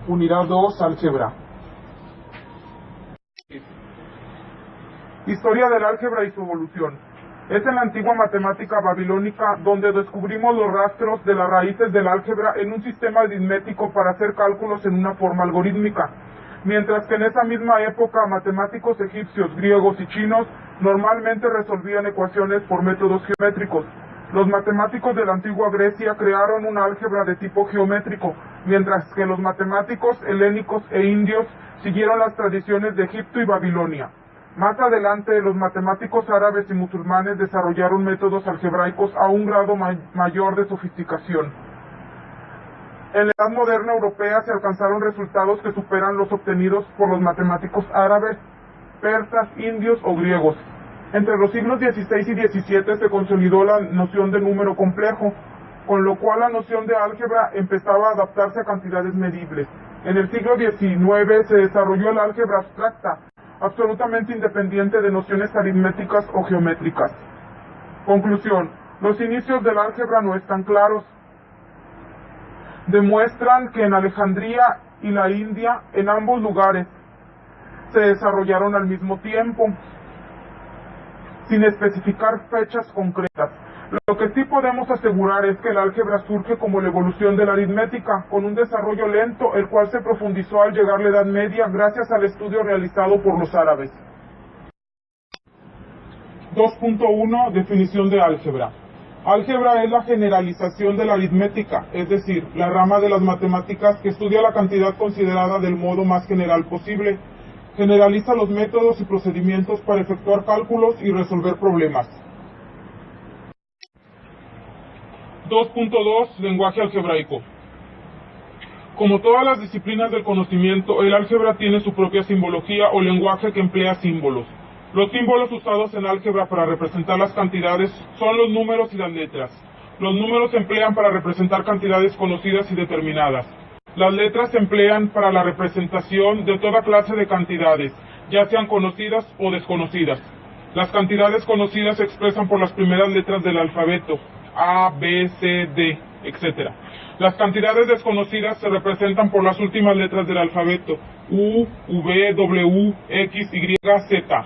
Unidad 2, Álgebra. Historia del álgebra y su evolución. Es en la antigua matemática babilónica donde descubrimos los rastros de las raíces del álgebra en un sistema aritmético para hacer cálculos en una forma algorítmica. Mientras que en esa misma época matemáticos egipcios, griegos y chinos normalmente resolvían ecuaciones por métodos geométricos. Los matemáticos de la antigua Grecia crearon un álgebra de tipo geométrico, mientras que los matemáticos helénicos e indios siguieron las tradiciones de Egipto y Babilonia. Más adelante, los matemáticos árabes y musulmanes desarrollaron métodos algebraicos a un grado mayor de sofisticación. En la Edad Moderna Europea se alcanzaron resultados que superan los obtenidos por los matemáticos árabes, persas, indios o griegos. Entre los siglos XVI y XVII se consolidó la noción de número complejo, con lo cual la noción de álgebra empezaba a adaptarse a cantidades medibles. En el siglo XIX se desarrolló el álgebra abstracta, absolutamente independiente de nociones aritméticas o geométricas. Conclusión: los inicios del álgebra no están claros. Demuestran que en Alejandría y la India, en ambos lugares, se desarrollaron al mismo tiempo, sin especificar fechas concretas. Lo que sí podemos asegurar es que el álgebra surge como la evolución de la aritmética, con un desarrollo lento, el cual se profundizó al llegar la Edad Media gracias al estudio realizado por los árabes. 2.1 Definición de álgebra. Álgebra es la generalización de la aritmética, es decir, la rama de las matemáticas que estudia la cantidad considerada del modo más general posible. Generaliza los métodos y procedimientos para efectuar cálculos y resolver problemas. 2.2 Lenguaje algebraico. Como todas las disciplinas del conocimiento, el álgebra tiene su propia simbología o lenguaje que emplea símbolos. Los símbolos usados en álgebra para representar las cantidades son los números y las letras. Los números se emplean para representar cantidades conocidas y determinadas. Las letras se emplean para la representación de toda clase de cantidades, ya sean conocidas o desconocidas. Las cantidades conocidas se expresan por las primeras letras del alfabeto, A, B, C, D, etc. Las cantidades desconocidas se representan por las últimas letras del alfabeto, U, V, W, X, Y, Z.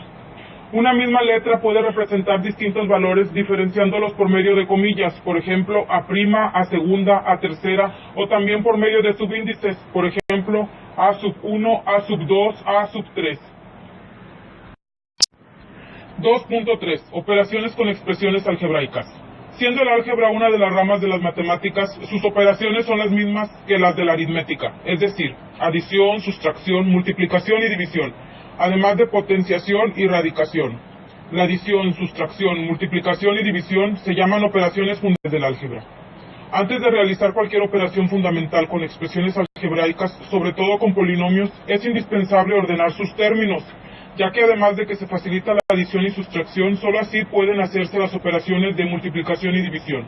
Una misma letra puede representar distintos valores diferenciándolos por medio de comillas, por ejemplo, A', A segunda, A tercera, o también por medio de subíndices, por ejemplo, A1, A2, A3. 2.3 Operaciones con expresiones algebraicas. Siendo el álgebra una de las ramas de las matemáticas, sus operaciones son las mismas que las de la aritmética, es decir, adición, sustracción, multiplicación y división, además de potenciación y radicación. La adición, sustracción, multiplicación y división se llaman operaciones fundamentales del álgebra. Antes de realizar cualquier operación fundamental con expresiones algebraicas, sobre todo con polinomios, es indispensable ordenar sus términos, ya que además de que se facilita la adición y sustracción, solo así pueden hacerse las operaciones de multiplicación y división.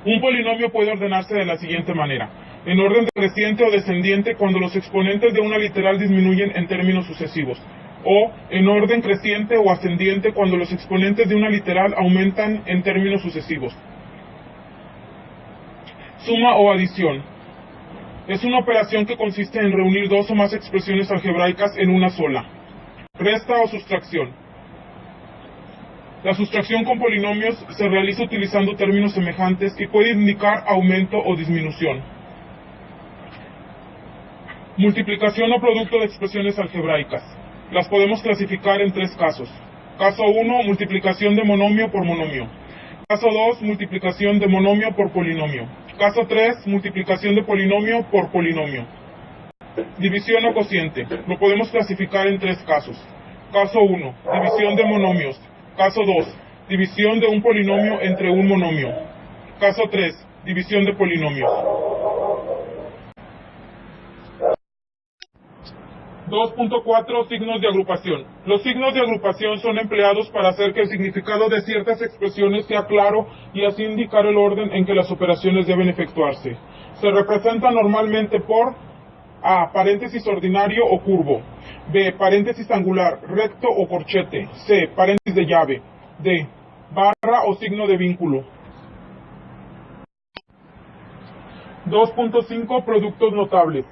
Un polinomio puede ordenarse de la siguiente manera: en orden creciente o descendiente cuando los exponentes de una literal disminuyen en términos sucesivos, o en orden creciente o ascendiente cuando los exponentes de una literal aumentan en términos sucesivos. Suma o adición. Es una operación que consiste en reunir dos o más expresiones algebraicas en una sola. Resta o sustracción. La sustracción con polinomios se realiza utilizando términos semejantes y puede indicar aumento o disminución. Multiplicación o producto de expresiones algebraicas. Las podemos clasificar en tres casos. Caso 1, multiplicación de monomio por monomio. Caso 2, multiplicación de monomio por polinomio. Caso 3, multiplicación de polinomio por polinomio. División o cociente. Lo podemos clasificar en tres casos. Caso 1, división de monomios. Caso 2, división de un polinomio entre un monomio. Caso 3, división de polinomios. 2.4 Signos de agrupación. Los signos de agrupación son empleados para hacer que el significado de ciertas expresiones sea claro y así indicar el orden en que las operaciones deben efectuarse. Se representan normalmente por A, paréntesis ordinario o curvo; B, paréntesis angular, recto o corchete; C, paréntesis de llave; D, barra o signo de vínculo. 2.5 Productos notables.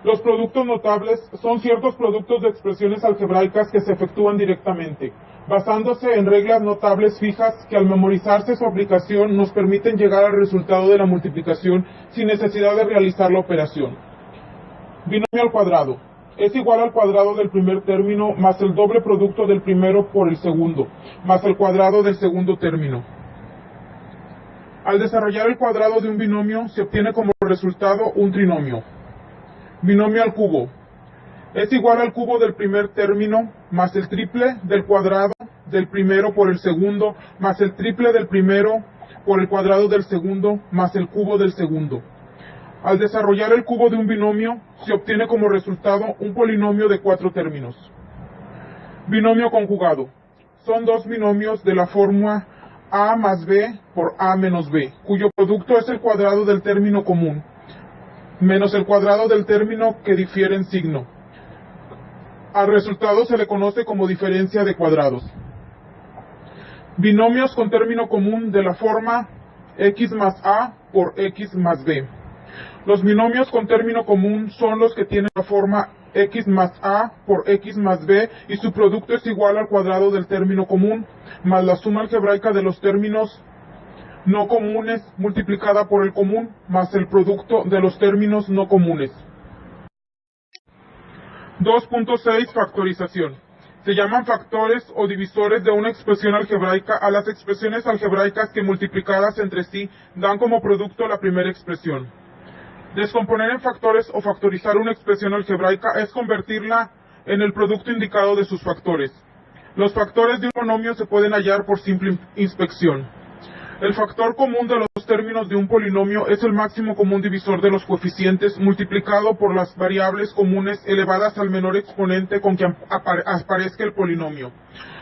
Los productos notables son ciertos productos de expresiones algebraicas que se efectúan directamente, basándose en reglas notables fijas que al memorizarse su aplicación nos permiten llegar al resultado de la multiplicación sin necesidad de realizar la operación. Binomio al cuadrado. Es igual al cuadrado del primer término más el doble producto del primero por el segundo, más el cuadrado del segundo término. Al desarrollar el cuadrado de un binomio se obtiene como resultado un trinomio. Binomio al cubo. Es igual al cubo del primer término más el triple del cuadrado del primero por el segundo más el triple del primero por el cuadrado del segundo más el cubo del segundo. Al desarrollar el cubo de un binomio se obtiene como resultado un polinomio de 4 términos. Binomio conjugado. Son dos binomios de la fórmula a más b por a menos b, cuyo producto es el cuadrado del término común menos el cuadrado del término que difiere en signo. Al resultado se le conoce como diferencia de cuadrados. Binomios con término común de la forma x más a por x más b. Los binomios con término común son los que tienen la forma x más a por x más b y su producto es igual al cuadrado del término común más la suma algebraica de los términos no comunes multiplicada por el común más el producto de los términos no comunes. 2.6 Factorización. Se llaman factores o divisores de una expresión algebraica a las expresiones algebraicas que multiplicadas entre sí dan como producto la primera expresión. Descomponer en factores o factorizar una expresión algebraica es convertirla en el producto indicado de sus factores. Los factores de un monomio se pueden hallar por simple inspección. El factor común de los términos de un polinomio es el máximo común divisor de los coeficientes multiplicado por las variables comunes elevadas al menor exponente con que aparezca el polinomio.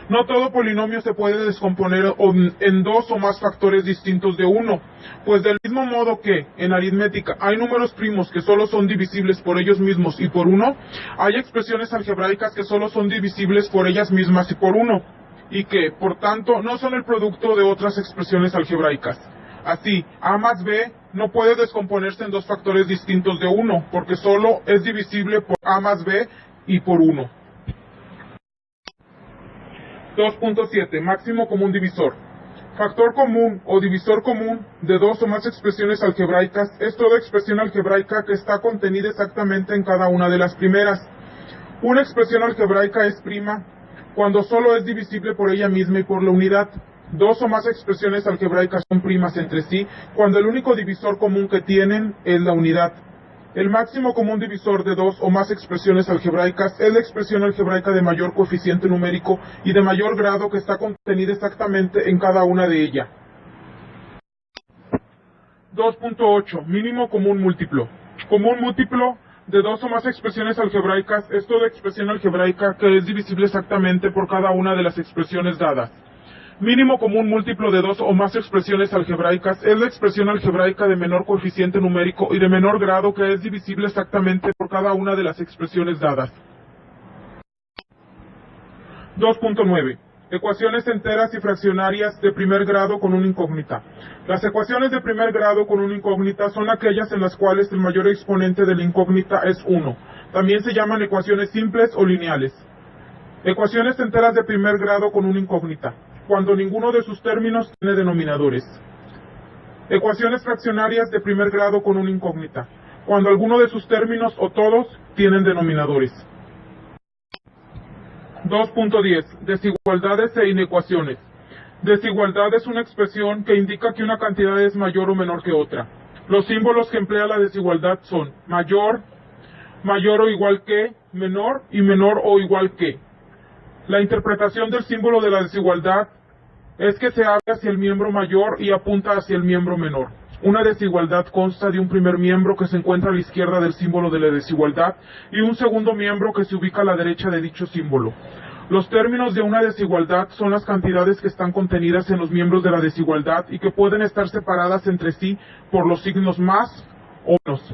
No todo polinomio se puede descomponer en dos o más factores distintos de uno, pues del mismo modo que en aritmética hay números primos que solo son divisibles por ellos mismos y por uno, hay expresiones algebraicas que solo son divisibles por ellas mismas y por uno, y que, por tanto, no son el producto de otras expresiones algebraicas. Así, a más b no puede descomponerse en dos factores distintos de 1, porque solo es divisible por a más b y por 1. 2.7 Máximo común divisor. Factor común o divisor común de dos o más expresiones algebraicas es toda expresión algebraica que está contenida exactamente en cada una de las primeras. Una expresión algebraica es prima cuando solo es divisible por ella misma y por la unidad. Dos o más expresiones algebraicas son primas entre sí cuando el único divisor común que tienen es la unidad. El máximo común divisor de dos o más expresiones algebraicas es la expresión algebraica de mayor coeficiente numérico y de mayor grado que está contenida exactamente en cada una de ellas. 2.8 Mínimo común múltiplo. Común múltiplo de dos o más expresiones algebraicas es toda expresión algebraica que es divisible exactamente por cada una de las expresiones dadas. Mínimo común múltiplo de dos o más expresiones algebraicas es la expresión algebraica de menor coeficiente numérico y de menor grado que es divisible exactamente por cada una de las expresiones dadas. 2.9 Ecuaciones enteras y fraccionarias de primer grado con una incógnita. Las ecuaciones de primer grado con una incógnita son aquellas en las cuales el mayor exponente de la incógnita es 1. También se llaman ecuaciones simples o lineales. Ecuaciones enteras de primer grado con una incógnita, cuando ninguno de sus términos tiene denominadores. Ecuaciones fraccionarias de primer grado con una incógnita, cuando alguno de sus términos o todos tienen denominadores. 2.10 Desigualdades e inecuaciones. Desigualdad es una expresión que indica que una cantidad es mayor o menor que otra. Los símbolos que emplea la desigualdad son mayor, mayor o igual que, menor y menor o igual que. La interpretación del símbolo de la desigualdad es que se abre hacia el miembro mayor y apunta hacia el miembro menor. Una desigualdad consta de un primer miembro que se encuentra a la izquierda del símbolo de la desigualdad y un segundo miembro que se ubica a la derecha de dicho símbolo. Los términos de una desigualdad son las cantidades que están contenidas en los miembros de la desigualdad y que pueden estar separadas entre sí por los signos más o menos.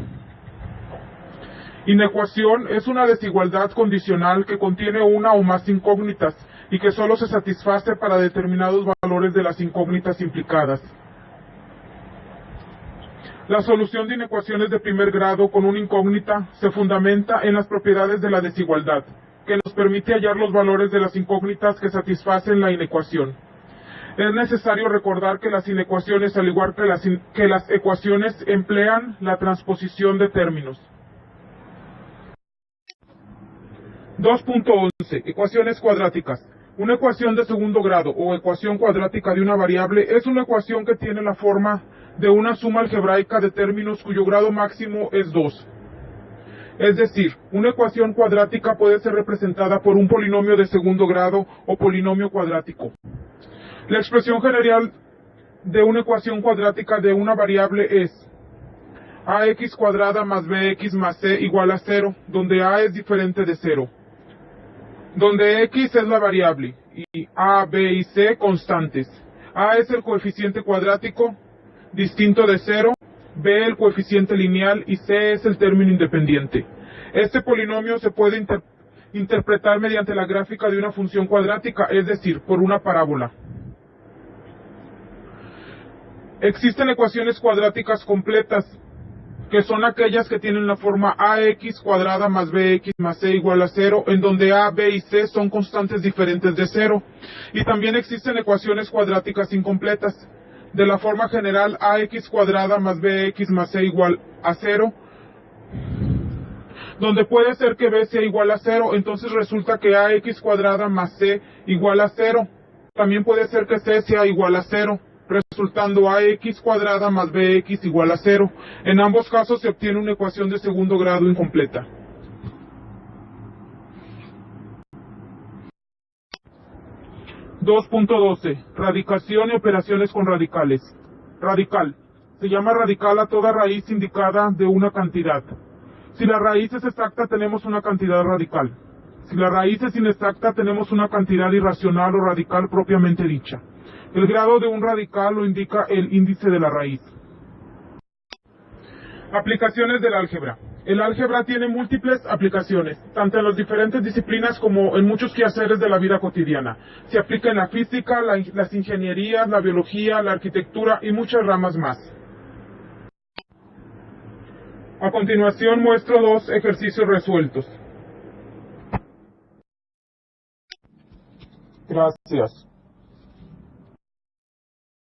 Inecuación es una desigualdad condicional que contiene una o más incógnitas y que solo se satisface para determinados valores de las incógnitas implicadas. La solución de inecuaciones de primer grado con una incógnita se fundamenta en las propiedades de la desigualdad, que nos permite hallar los valores de las incógnitas que satisfacen la inecuación. Es necesario recordar que las inecuaciones, al igual que las ecuaciones, emplean la transposición de términos. 2.11. Ecuaciones cuadráticas. Una ecuación de segundo grado o ecuación cuadrática de una variable es una ecuación que tiene la forma de una suma algebraica de términos cuyo grado máximo es 2. Es decir, una ecuación cuadrática puede ser representada por un polinomio de segundo grado o polinomio cuadrático. La expresión general de una ecuación cuadrática de una variable es ax cuadrada más bx más c igual a 0, donde a es diferente de 0, donde x es la variable y a, b y c constantes. A es el coeficiente cuadrático distinto de 0, b el coeficiente lineal y c es el término independiente. Este polinomio se puede interpretar mediante la gráfica de una función cuadrática, es decir, por una parábola. Existen ecuaciones cuadráticas completas, que son aquellas que tienen la forma ax cuadrada más bx más c igual a 0, en donde a, b y c son constantes diferentes de 0. Y también existen ecuaciones cuadráticas incompletas, de la forma general ax cuadrada más bx más c igual a 0, donde puede ser que b sea igual a 0, entonces resulta que ax cuadrada más c igual a 0. También puede ser que c sea igual a 0, resultando ax cuadrada más bx igual a 0. En ambos casos se obtiene una ecuación de segundo grado incompleta. (2.12) Radicación y operaciones con radicales. Radical. Se llama radical a toda raíz indicada de una cantidad. Si la raíz es exacta, tenemos una cantidad radical. Si la raíz es inexacta, tenemos una cantidad irracional o radical propiamente dicha. El grado de un radical lo indica el índice de la raíz. Aplicaciones del álgebra. El álgebra tiene múltiples aplicaciones, tanto en las diferentes disciplinas como en muchos quehaceres de la vida cotidiana. Se aplica en la física, las ingenierías, la biología, la arquitectura y muchas ramas más. A continuación muestro 2 ejercicios resueltos. Gracias.